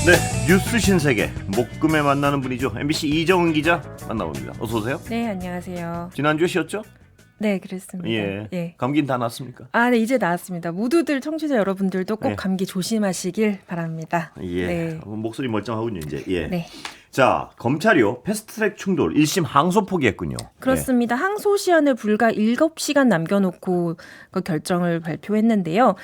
네, 뉴스 신세계 목금에 만나는 분이죠. MBC 이정은 기자 만나봅니다. 어서 오세요. 네, 안녕하세요. 지난주에 쉬었죠? 네, 그렇습니다. 예. 감기는 다 났습니까? 네, 이제 나왔습니다. 모두들 청취자 여러분들도 꼭 네. 감기 조심하시길 바랍니다. 예. 네. 목소리 멀쩡하군요, 이제. 예. 네. 자, 검찰이요. 패스트트랙 충돌 1심 항소 포기했군요. 그렇습니다. 항소 시한을 불과 7시간 남겨놓고 그 결정을 발표했는데요.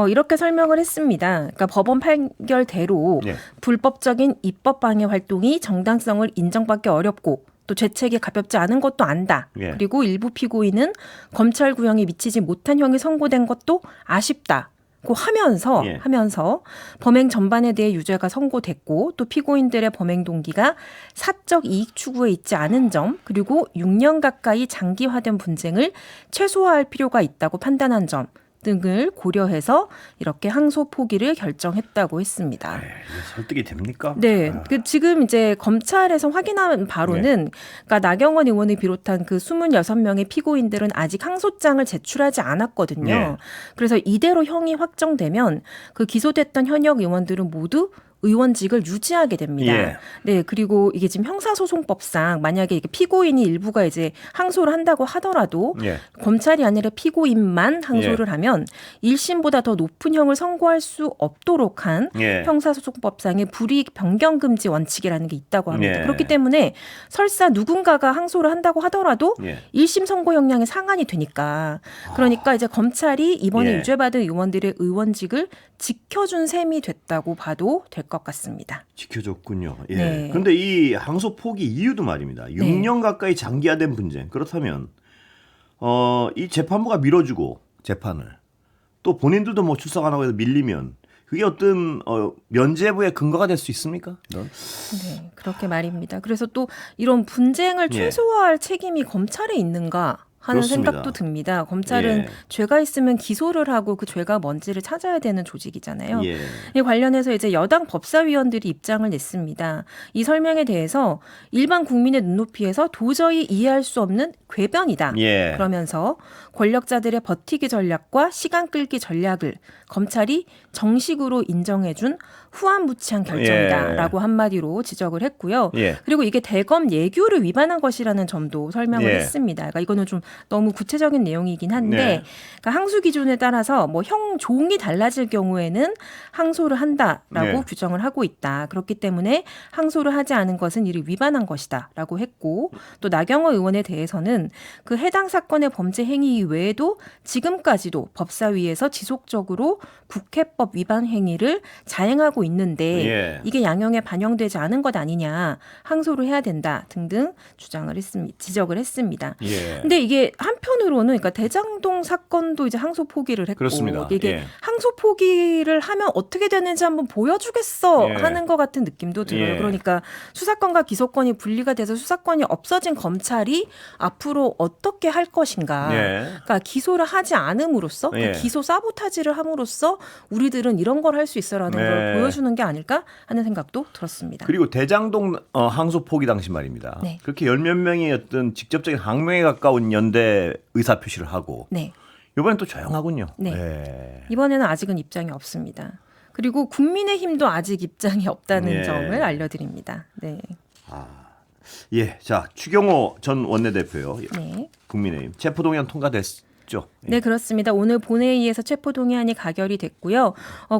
이렇게 설명을 했습니다. 그러니까 법원 판결대로 예. 불법적인 입법방해 활동이 정당성을 인정받기 어렵고 또 죄책이 가볍지 않은 것도 안다. 예. 그리고 일부 피고인은 검찰 구형에 미치지 못한 형이 선고된 것도 아쉽다. 하면서 범행 전반에 대해 유죄가 선고됐고 또 피고인들의 범행 동기가 사적 이익 추구에 있지 않은 점 그리고 6년 가까이 장기화된 분쟁을 최소화할 필요가 있다고 판단한 점 등을 고려해서 이렇게 항소 포기를 결정했다고 했습니다. 이게 설득이 됩니까? 네, 지금 이제 검찰에서 확인한 바로는 그러니까 나경원 의원을 비롯한 그 26명의 피고인들은 아직 항소장을 제출하지 않았거든요. 네. 그래서 이대로 형이 확정되면 그 기소됐던 현역 의원들은 모두 의원직을 유지하게 됩니다. 예. 네, 그리고 이게 지금 형사소송법상 만약에 이게 피고인이 일부가 이제 항소를 한다고 하더라도 예. 검찰이 아니라 피고인만 항소를 하면 1심보다 더 높은 형을 선고할 수 없도록 한 예. 형사소송법상의 불이익 변경 금지 원칙이라는 게 있다고 합니다. 예. 그렇기 때문에 설사 누군가가 항소를 한다고 하더라도 예. 1심 선고 형량이 상한이 되니까 그러니까 이제 검찰이 이번에 예. 유죄받은 의원들의 의원직을 지켜준 셈이 됐다고 봐도 될 것 같습니다. 지켜줬군요. 예. 네. 근데 이 항소 포기 이유도 말입니다. 6년 가까이 장기화된 분쟁. 그렇다면 이 재판부가 밀어주고 재판을 또 본인들도 뭐 출석 안 하고 해서 밀리면 그게 어떤 면죄부의 근거가 될 수 있습니까? 네, 그렇게 말입니다. 그래서 또 이런 분쟁을 예. 최소화할 책임이 검찰에 있는가 하는 그렇습니다. 생각도 듭니다. 검찰은 예. 죄가 있으면 기소를 하고 그 죄가 뭔지를 찾아야 되는 조직이잖아요. 예. 이 관련해서 이제 여당 법사위원들이 입장을 냈습니다. 이 설명에 대해서 일반 국민의 눈높이에서 도저히 이해할 수 없는 궤변이다. 예. 그러면서 권력자들의 버티기 전략과 시간 끌기 전략을 검찰이 정식으로 인정해준 후한무치한 결정이다라고 한마디로 지적을 했고요. 예. 그리고 이게 대검 예규를 위반한 것이라는 점도 설명을 예. 했습니다. 그러니까 이거는 좀 너무 구체적인 내용이긴 한데 네. 그러니까 항소 기준에 따라서 뭐 형 종이 달라질 경우에는 항소를 한다라고 네. 규정을 하고 있다. 그렇기 때문에 항소를 하지 않은 것은 이를 위반한 것이다라고 했고 또 나경원 의원에 대해서는 그 해당 사건의 범죄 행위 외에도 지금까지도 법사위에서 지속적으로 국회법 위반 행위를 자행하고 있는데 예. 이게 양형에 반영되지 않은 것 아니냐 항소를 해야 된다 등등 주장을 했습니다. 지적을 했습니다. 예. 근데 이게 한편으로는 그러니까 대장동 사건도 이제 항소 포기를 했고 그렇습니다. 이게 예. 항소 포기를 하면 어떻게 되는지 한번 보여주겠어 예. 하는 것 같은 느낌도 들어요. 예. 그러니까 수사권과 기소권이 분리가 돼서 수사권이 없어진 검찰이 앞으로 어떻게 할 것인가. 예. 그러니까 기소를 하지 않음으로써 예. 그 기소 사보타지를 함으로써 우리들은 이런 걸 할 수 있어라는 네. 걸 보여주는 게 아닐까 하는 생각도 들었습니다. 그리고 대장동 항소 포기 당시 말입니다. 네. 그렇게 10몇 명의 어떤 직접적인 항명에 가까운 연대 의사 표시를 하고 네. 이번엔 또 조용하군요. 네. 예. 이번에는 아직은 입장이 없습니다. 그리고 국민의힘도 아직 입장이 없다는 예. 점을 알려드립니다. 네. 예. 자, 추경호 전 원내대표요. 네. 국민의힘 체포동의안 통과됐죠. 네, 그렇습니다. 오늘 본회의에서 체포동의안이 가결이 됐고요.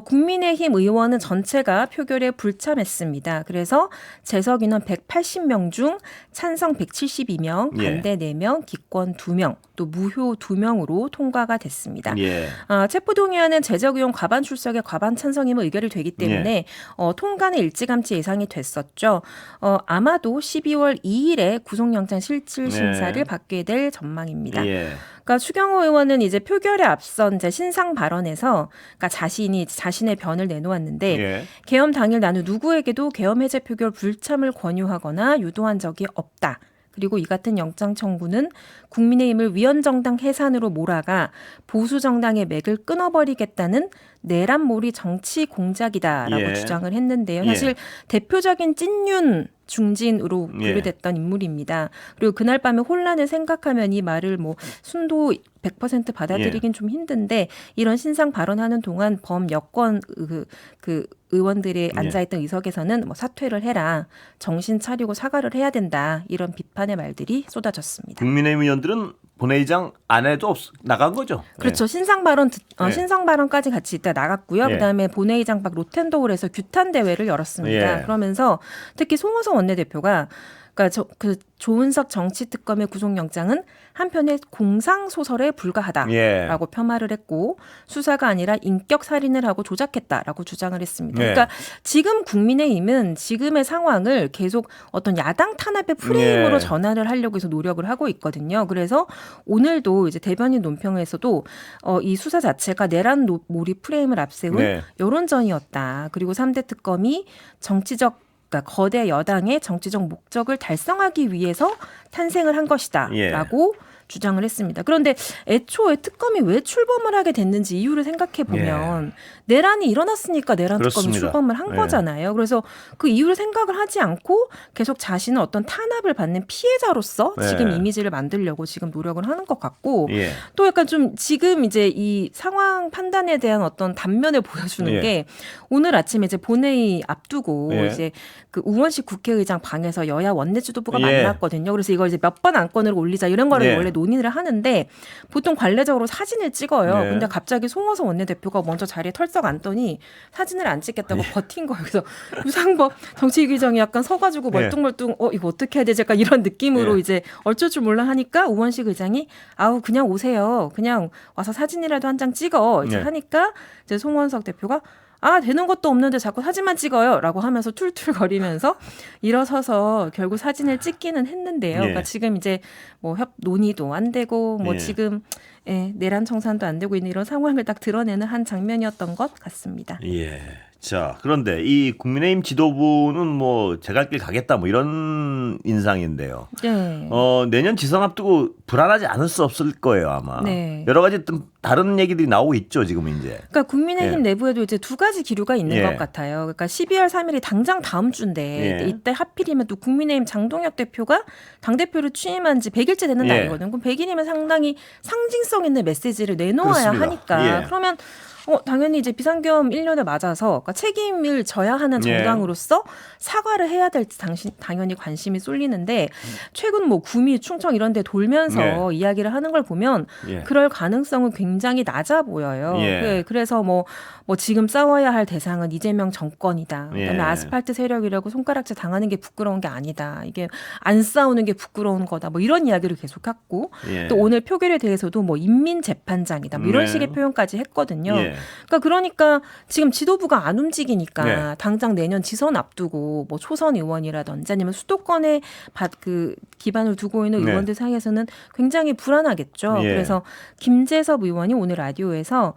국민의힘 의원은 전체가 표결에 불참했습니다. 그래서 재석 인원 180명 중 찬성 172명, 예. 반대 4명, 기권 2명, 또 무효 2명으로 통과가 됐습니다. 예. 체포동의안은 재적 의원 과반 출석에 과반 찬성임을 의결이 되기 때문에 통과는 일찌감치 예상이 됐었죠. 아마도 12월 2일에 구속영장 실질 심사를 네. 받게 될 전망입니다. 예. 그러니까 추경호 의원은 이제 표결에 앞선 이제 신상 발언에서 그러니까 자신의 변을 내놓았는데 예. 계엄 당일 나는 누구에게도 계엄 해제 표결 불참을 권유하거나 유도한 적이 없다. 그리고 이 같은 영장 청구는 국민의힘을 위헌정당 해산으로 몰아가 보수정당의 맥을 끊어버리겠다는 내란몰이 정치 공작이다라고 예. 주장을 했는데요. 예. 사실 대표적인 찐윤 중진으로 분류됐던 인물입니다. 그리고 그날 밤에 혼란을 생각하면 이 말을 뭐 순도 100% 받아들이긴 좀 힘든데 이런 신상 발언하는 동안 범여권 그 의원들이 앉아있던 의석에서는 뭐 사퇴를 해라, 정신 차리고 사과를 해야 된다, 이런 비판의 말들이 쏟아졌습니다. 국민의힘 의원들은 본회의장 안에도 나간 거죠. 그렇죠. 신상 발언까지 같이 이따 나갔고요. 그다음에 본회의장 밖 로텐도홀에서 규탄 대회를 열었습니다. 그러면서 특히 송호선 원내대표가 그러니까 그 조은석 정치특검의 구속영장은 한편의 공상소설에 불과하다라고 폄하를 했고 수사가 아니라 인격살인을 하고 조작했다라고 주장을 했습니다. 그러니까 지금 국민의힘은 지금의 상황을 계속 어떤 야당 탄압의 프레임으로 전환을 하려고 해서 노력을 하고 있거든요. 그래서 오늘도 이제 대변인 논평에서도 이 수사 자체가 내란 몰입 프레임을 앞세운 여론전이었다. 그리고 3대 특검이 정치적 그러니까 거대 여당의 정치적 목적을 달성하기 위해서 탄생을 한 것이다라고 주장을 했습니다. 그런데 애초에 특검이 왜 출범을 하게 됐는지 이유를 생각해 보면 내란이 일어났으니까 내란 특검이 출범을 한 거잖아요. 그래서 그 이유를 생각을 하지 않고 계속 자신은 어떤 탄압을 받는 피해자로서 지금 이미지를 만들려고 지금 노력을 하는 것 같고 또 약간 좀 지금 이제 이 상황 판단에 대한 어떤 단면을 보여주는 게 오늘 아침에 이제 본회의 앞두고 이제 그 우원식 국회의장 방에서 여야 원내 지도부가 만났거든요. 그래서 이걸 이제 몇 번 안건을 올리자 이런 거를 원래 논의를 하는데 보통 관례적으로 사진을 찍어요. 근데 갑자기 송호선 원내대표가 먼저 자리에 털썩 앉더니 사진을 안 찍겠다고 버틴 거예요. 그래서 유상범 정치위기정이 약간 서가지고 멀뚱멀뚱 이거 어떻게 해야 되지? 약간 이런 느낌으로 이제 어쩔 줄 몰라 하니까 우원식 의장이 아우 그냥 오세요. 그냥 와서 사진이라도 한 장 찍어. 이제 하니까 이제 송원석 대표가 되는 것도 없는데 자꾸 사진만 찍어요 라고 하면서 툴툴거리면서 일어서서 결국 사진을 찍기는 했는데요. 그러니까 지금 이제 뭐 논의도 안 되고 뭐 지금 내란 청산도 안 되고 있는 이런 상황을 딱 드러내는 한 장면이었던 것 같습니다. 자, 그런데 이 국민의힘 지도부는 뭐 제갈 길 가겠다 뭐 이런 인상인데요. 내년 지선 앞두고 불안하지 않을 수 없을 거예요, 아마. 여러 가지 다른 얘기들이 나오고 있죠, 지금 이제. 그러니까 국민의힘 내부에도 이제 두 가지 기류가 있는 것 같아요. 그러니까 12월 3일이 당장 다음 주인데 이때 하필이면 또 국민의힘 장동혁 대표가 당대표를 취임한 지 100일째 되는 날이거든요. 그럼 100일이면 상당히 상징성 있는 메시지를 내놓아야 하니까. 그러면 당연히 이제 비상계엄 1년을 맞아서 그러니까 책임을 져야 하는 정당으로서 사과를 해야 될지 당연히 관심이 쏠리는데 최근 뭐 구미, 충청 이런 데 돌면서 이야기를 하는 걸 보면 그럴 가능성은 굉장히 낮아 보여요. 그래서 뭐 지금 싸워야 할 대상은 이재명 정권이다. 그다음에 아스팔트 세력이라고 손가락질 당하는 게 부끄러운 게 아니다. 이게 안 싸우는 게 부끄러운 거다. 뭐 이런 이야기를 계속했고 또 오늘 표결에 대해서도 뭐 인민재판장이다. 뭐 이런 식의 표현까지 했거든요. 그러니까 지금 지도부가 안 움직이니까 당장 내년 지선 앞두고 뭐 초선 의원이라든지 아니면 수도권에 그 기반을 두고 있는 의원들 사이에서는 굉장히 불안하겠죠. 그래서 김재섭 의원이 오늘 라디오에서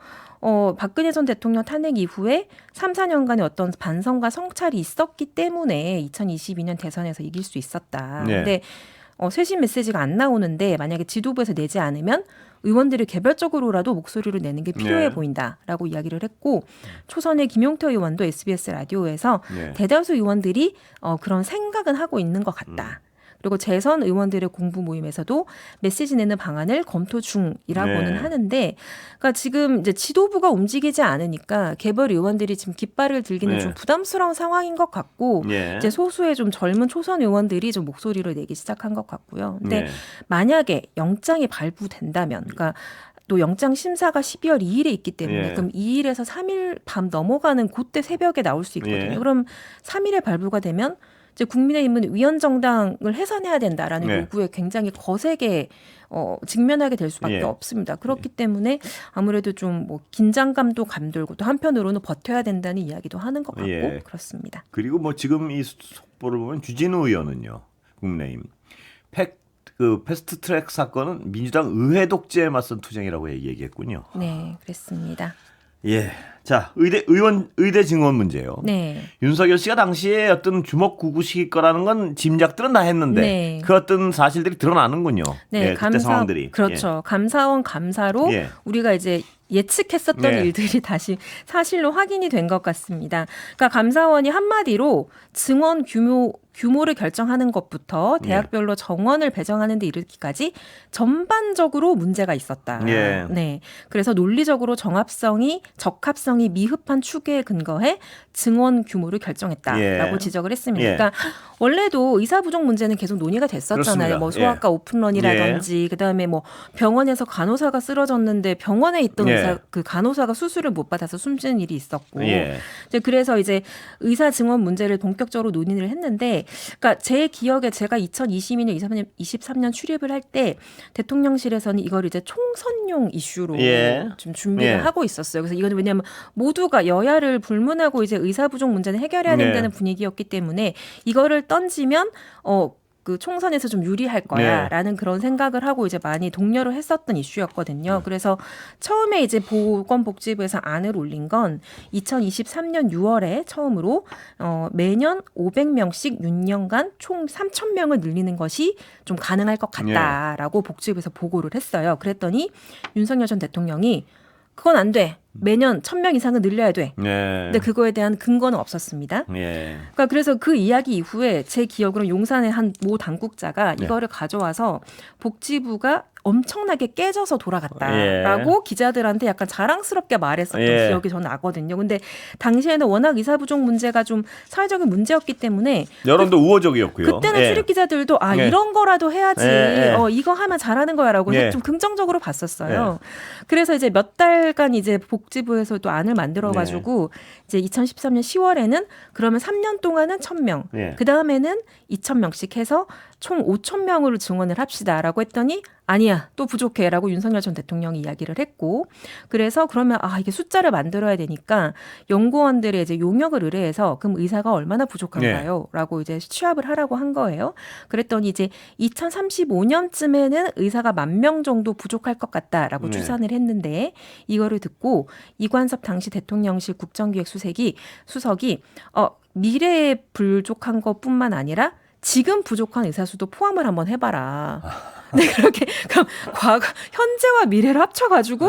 박근혜 전 대통령 탄핵 이후에 3, 4년간의 어떤 반성과 성찰이 있었기 때문에 2022년 대선에서 이길 수 있었다. 근데 쇄신 메시지가 안 나오는데 만약에 지도부에서 내지 않으면 의원들이 개별적으로라도 목소리를 내는 게 필요해 보인다라고 이야기를 했고 초선의 김용태 의원도 SBS 라디오에서 대다수 의원들이 그런 생각은 하고 있는 것 같다. 그리고 재선 의원들의 공부 모임에서도 메시지 내는 방안을 검토 중이라고는 하는데, 그러니까 지금 이제 지도부가 움직이지 않으니까 개별 의원들이 지금 깃발을 들기는 좀 부담스러운 상황인 것 같고, 이제 소수의 좀 젊은 초선 의원들이 좀 목소리를 내기 시작한 것 같고요. 근데 만약에 영장이 발부된다면, 그러니까 또 영장 심사가 12월 2일에 있기 때문에 그럼 2일에서 3일 밤 넘어가는 그때 새벽에 나올 수 있거든요. 그럼 3일에 발부가 되면 이제 국민의힘은 위헌 정당을 해산해야 된다라는 요구에 굉장히 거세게 직면하게 될 수밖에 없습니다. 그렇기 때문에 아무래도 좀 뭐 긴장감도 감돌고 또 한편으로는 버텨야 된다는 이야기도 하는 것 같고 그렇습니다. 그리고 뭐 지금 이 속보를 보면 주진우 의원은요, 국민의힘 패스트트랙 사건은 민주당 의회 독재에 맞선 투쟁이라고 얘기했군요. 네, 그랬습니다. 자, 의대 증원 문제요. 윤석열 씨가 당시에 어떤 주먹구구식일 거라는 건 짐작들은 다 했는데 그 어떤 사실들이 드러나는군요. 그때 상황들이. 그렇죠. 감사원 감사로 우리가 이제 예측했었던 일들이 다시 사실로 확인이 된 것 같습니다. 그러니까 감사원이 한마디로 증언 규모를 결정하는 것부터 대학별로 정원을 배정하는 데 이르기까지 전반적으로 문제가 있었다. 예. 네. 그래서 논리적으로 적합성이 미흡한 추계에 근거해 증원 규모를 결정했다라고 예. 지적을 했습니다. 예. 그러니까 원래도 의사 부족 문제는 계속 논의가 됐었잖아요. 그렇습니다. 뭐 소아과 오픈런이라든지 그다음에 뭐 병원에서 간호사가 쓰러졌는데 병원에 있던 의사 그 간호사가 수술을 못 받아서 숨지는 일이 있었고 이제 그래서 이제 의사 증원 문제를 본격적으로 논의를 했는데 그러니까 제 기억에 제가 2022년 23년 출입을 할 때 대통령실에서는 이걸 이제 총선용 이슈로 좀 준비를 하고 있었어요. 그래서 이거는 왜냐하면 모두가 여야를 불문하고 이제 의사 부족 문제는 해결해야 된다는 분위기였기 때문에 이거를 던지면 그 총선에서 좀 유리할 거야라는 그런 생각을 하고 이제 많이 독려를 했었던 이슈였거든요. 그래서 처음에 이제 보건복지부에서 안을 올린 건 2023년 6월에 처음으로 매년 500명씩 6년간 총 3,000명을 늘리는 것이 좀 가능할 것 같다라고 복지부에서 보고를 했어요. 그랬더니 윤석열 전 대통령이 그건 안 돼. 매년 1,000명 이상은 늘려야 돼. 근데 그거에 대한 근거는 없었습니다. 그러니까 그래서 그 이야기 이후에 제 기억으로 용산의 한 모 당국자가 이거를 가져와서 복지부가 엄청나게 깨져서 돌아갔다라고 기자들한테 약간 자랑스럽게 말했었던 기억이 저는 나거든요. 근데 당시에는 워낙 의사 부족 문제가 좀 사회적인 문제였기 때문에 여론도 우호적이었고요. 그때는 출입 기자들도 이런 거라도 해야지. 이거 하면 잘하는 거야라고 해서 좀 긍정적으로 봤었어요. 그래서 이제 몇 달간 이제 복지부에서 또 안을 만들어가지고 이제 2013년 10월에는 그러면 3년 동안은 1,000명, 그 다음에는 2,000명씩 해서 총 5,000명으로 증원을 합시다라고 했더니 아니야 또 부족해라고 윤석열 전 대통령이 이야기를 했고 그래서 그러면 이게 숫자를 만들어야 되니까 연구원들의 이제 용역을 의뢰해서 그럼 의사가 얼마나 부족한가요?라고 이제 취합을 하라고 한 거예요. 그랬더니 이제 2035년쯤에는 의사가 10,000명 정도 부족할 것 같다라고 추산을 했는데 이거를 듣고 이관섭 당시 대통령실 국정기획수석이 미래에 부족한 것뿐만 아니라 지금 부족한 의사 수도 포함을 한번 해봐라. 네, 그렇게 그럼 현재와 미래를 합쳐가지고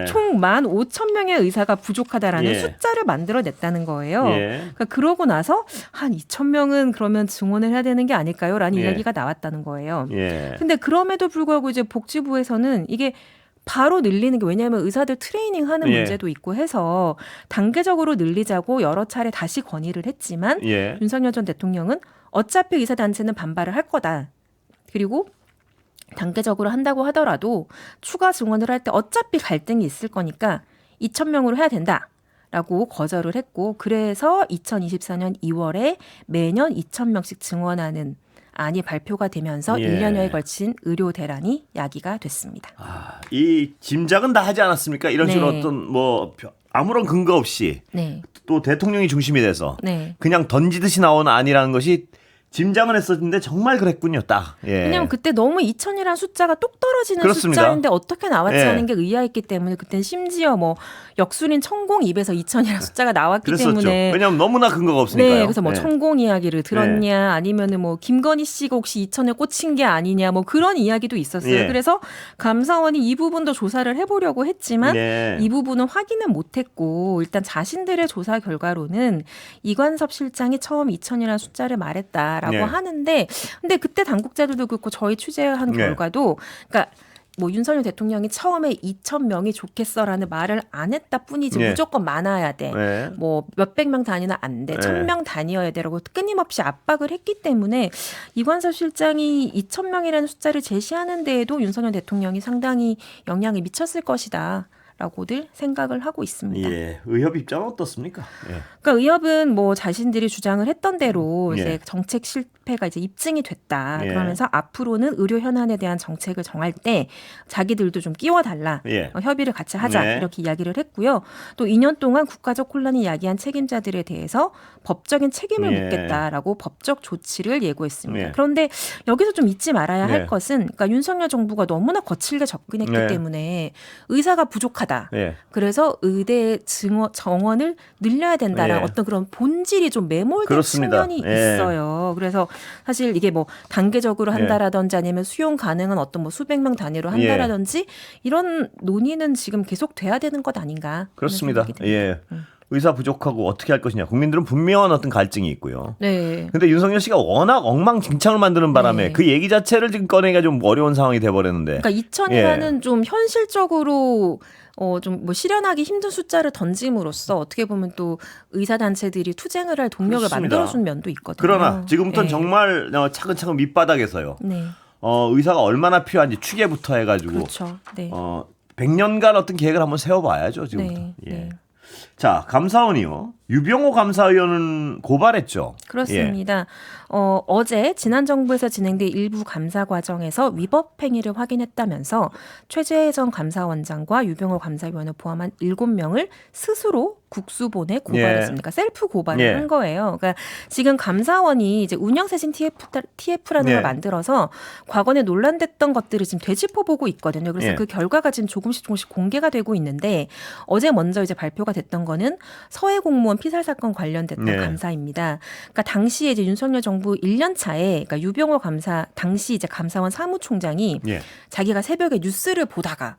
총 15,000명의 의사가 부족하다라는 숫자를 만들어냈다는 거예요. 그러니까 그러고 나서 한 2,000명은 그러면 증원을 해야 되는 게 아닐까요?라는 이야기가 나왔다는 거예요. 근데 그럼에도 불구하고 이제 복지부에서는 이게 바로 늘리는 게 왜냐하면 의사들 트레이닝하는 문제도 있고 해서 단계적으로 늘리자고 여러 차례 다시 건의를 했지만 윤석열 전 대통령은 어차피 의사단체는 반발을 할 거다. 그리고 단계적으로 한다고 하더라도 추가 증원을 할 때 어차피 갈등이 있을 거니까 2,000명으로 해야 된다라고 거절을 했고 그래서 2024년 2월에 매년 2,000명씩 증원하는 안이 발표가 되면서 1년여에 걸친 의료 대란이 야기가 됐습니다. 이 짐작은 다 하지 않았습니까? 이런 식으로 어떤 아무런 근거 없이 또 대통령이 중심이 돼서 그냥 던지듯이 나오는 안이라는 것이 짐작은 했었는데 정말 그랬군요. 딱. 왜냐하면 그때 너무 2,000이라는 숫자가 뚝 떨어지는 그렇습니다. 숫자인데 어떻게 나왔지 하는 게 의아했기 때문에 그때는 심지어 역술인 천공 입에서 2,000이라는 숫자가 나왔기 그랬었죠. 때문에 왜냐하면 너무나 근거가 없으니까요. 그래서 천공 이야기를 들었냐 아니면은 김건희 씨가 혹시 2,000에 꽂힌 게 아니냐 그런 이야기도 있었어요. 그래서 감사원이 이 부분도 조사를 해보려고 했지만 이 부분은 확인은 못했고 일단 자신들의 조사 결과로는 이관섭 실장이 처음 2,000이라는 숫자를 말했다. 라고 하는데 근데 그때 당국자들도 그렇고 저희 취재한 결과도 그러니까 윤석열 대통령이 처음에 2,000명이 좋겠어라는 말을 안 했다 뿐이지 무조건 많아야 돼. 몇백 명 단위는 안 돼. 1,000명 단위여야 돼라고 끊임없이 압박을 했기 때문에 이관섭 실장이 2,000명이라는 숫자를 제시하는 데에도 윤석열 대통령이 상당히 영향이 미쳤을 것이다. 라고들 생각을 하고 있습니다. 의협 입장은 어떻습니까? 그러니까 의협은 자신들이 주장을 했던 대로 이제 정책 실패가 이제 입증이 됐다. 그러면서 앞으로는 의료 현안에 대한 정책을 정할 때 자기들도 좀 끼워달라. 협의를 같이 하자. 이렇게 이야기를 했고요. 또 2년 동안 국가적 혼란이 야기한 책임자들에 대해서 법적인 책임을 묻겠다라고 법적 조치를 예고했습니다. 그런데 여기서 좀 잊지 말아야 할 것은 그러니까 윤석열 정부가 너무나 거칠게 접근했기 때문에 의사가 부족하다. 그래서 의대 정원을 늘려야 된다라는 어떤 그런 본질이 좀 매몰된 측면이 있어요. 그래서 사실 이게 단계적으로 한다라든지 아니면 수용 가능한 어떤 수백 명 단위로 한다라든지 이런 논의는 지금 계속 돼야 되는 것 아닌가. 그렇습니다. 의사 부족하고 어떻게 할 것이냐. 국민들은 분명한 어떤 갈증이 있고요. 네. 근데 윤석열 씨가 워낙 엉망진창을 만드는 바람에 네. 그 얘기 자체를 지금 꺼내기가 좀 어려운 상황이 돼버렸는데. 그러니까 2000이라는 좀 현실적으로 좀 뭐 실현하기 힘든 숫자를 던짐으로써 어떻게 보면 또 의사 단체들이 투쟁을 할 동력을 그렇습니다. 만들어준 면도 있거든요. 그러나 지금부터는 네. 정말 차근차근 밑바닥에서요. 네. 의사가 얼마나 필요한지 추계부터 해가지고 그렇죠. 네. 100년간 어떤 계획을 한번 세워봐야죠. 지금부터. 네. 예. 네. 자, 감사원이요. 유병호 감사위원은 고발했죠. 그렇습니다. 어제 지난 정부에서 진행된 일부 감사 과정에서 위법 행위를 확인했다면서 최재정 감사원장과 유병호 감사위원을 포함한 7명을 스스로 국수본에 고발했습니다. 그러니까 셀프 고발을 한 거예요. 그러니까 지금 감사원이 이제 운영쇄신 TF라는 걸 만들어서 과거에 논란됐던 것들을 지금 되짚어보고 있거든요. 그래서 그 결과가 지금 조금씩 공개가 되고 있는데 어제 먼저 이제 발표가 됐던 거는 서해 공무원 피살 사건 관련됐던 감사입니다. 그러니까 당시에 이제 윤석열 정부 1년 차에 그러니까 유병호 감사 당시 이제 감사원 사무총장이 자기가 새벽에 뉴스를 보다가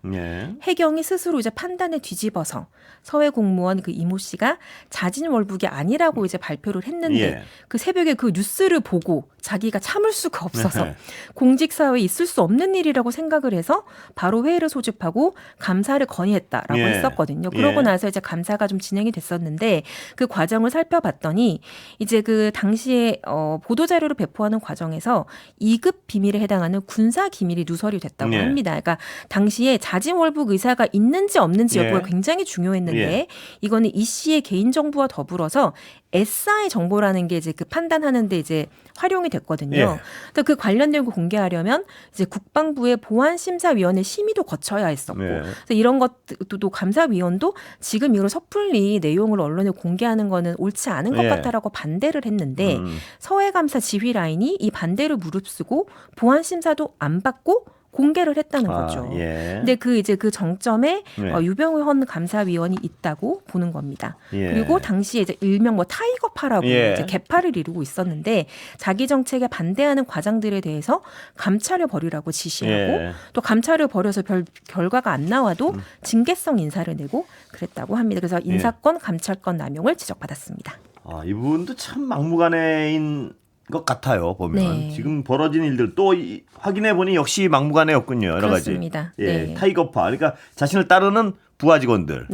해경이 스스로 이제 판단을 뒤집어서 서해 공무원 그 이모 씨가 자진월북이 아니라고 이제 발표를 했는데 그 새벽에 그 뉴스를 보고 자기가 참을 수가 없어서 공직사회에 있을 수 없는 일이라고 생각을 해서 바로 회의를 소집하고 감사를 건의했다라고 했었거든요. 그러고 나서 이제 감사가 좀 진행이 됐었는데 그 과정을 살펴봤더니 이제 그 당시에 보도자료를 배포하는 과정에서 2급 비밀에 해당하는 군사 기밀이 누설이 됐다고 합니다. 그러니까 당시에 자진월북 의사가 있는지 없는지 여부가 굉장히 중요했는데 이거는 이 씨의 개인정보와 더불어서 SI 정보라는 게 이제 그 판단하는데 이제 활용이 됐거든요. 또 그 관련 내용을 공개하려면 이제 국방부의 보안심사위원회 심의도 거쳐야 했었고, 그래서 이런 것도 감사위원도 지금 이걸 섣불리 내용을 언론에 공개하는 거는 옳지 않은 것 같다라고 반대를 했는데 서해감사 지휘 라인이 이 반대를 무릅쓰고 보안심사도 안 받고 공개를 했다는 거죠. 근데 그 이제 그 정점에 유병헌 감사위원이 있다고 보는 겁니다. 그리고 당시에 이제 일명 뭐 타이거파라고 이제 개파를 이루고 있었는데 자기 정책에 반대하는 과장들에 대해서 감찰을 벌이라고 지시하고 또 감찰을 벌여서 별 결과가 안 나와도 징계성 인사를 내고 그랬다고 합니다. 그래서 인사권, 감찰권 남용을 지적받았습니다. 이분도 참 막무가내인 것 같아요. 보면 지금 벌어진 일들 또 확인해 보니 역시 막무가내였군요. 여러 그렇습니다. 가지. 타이거파. 그러니까 자신을 따르는 부하 직원들로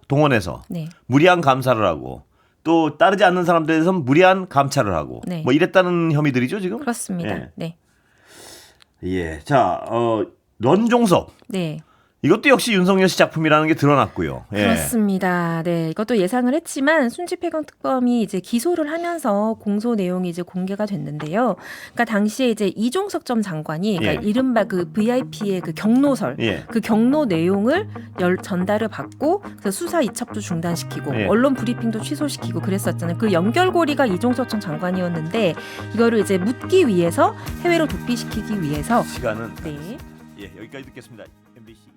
동원해서 무리한 감사를 하고 또 따르지 않는 사람들에 대해서는 무리한 감찰을 하고 뭐 이랬다는 혐의들이죠 지금. 그렇습니다. 자, 런종석. 이것도 역시 윤석열 씨 작품이라는 게 드러났고요. 그렇습니다. 이것도 예상을 했지만 순집해경 특검이 이제 기소를 하면서 공소 내용이 이제 공개가 됐는데요. 그러니까 당시에 이제 이종석 전 장관이 그러니까 이른바 그 VIP의 그 경로설, 그 경로 내용을 전달을 받고 그래서 수사 이첩도 중단시키고 언론 브리핑도 취소시키고 그랬었잖아요. 그 연결고리가 이종석 전 장관이었는데 이거를 이제 묻기 위해서 해외로 도피시키기 위해서 시간은 여기까지 듣겠습니다. MBC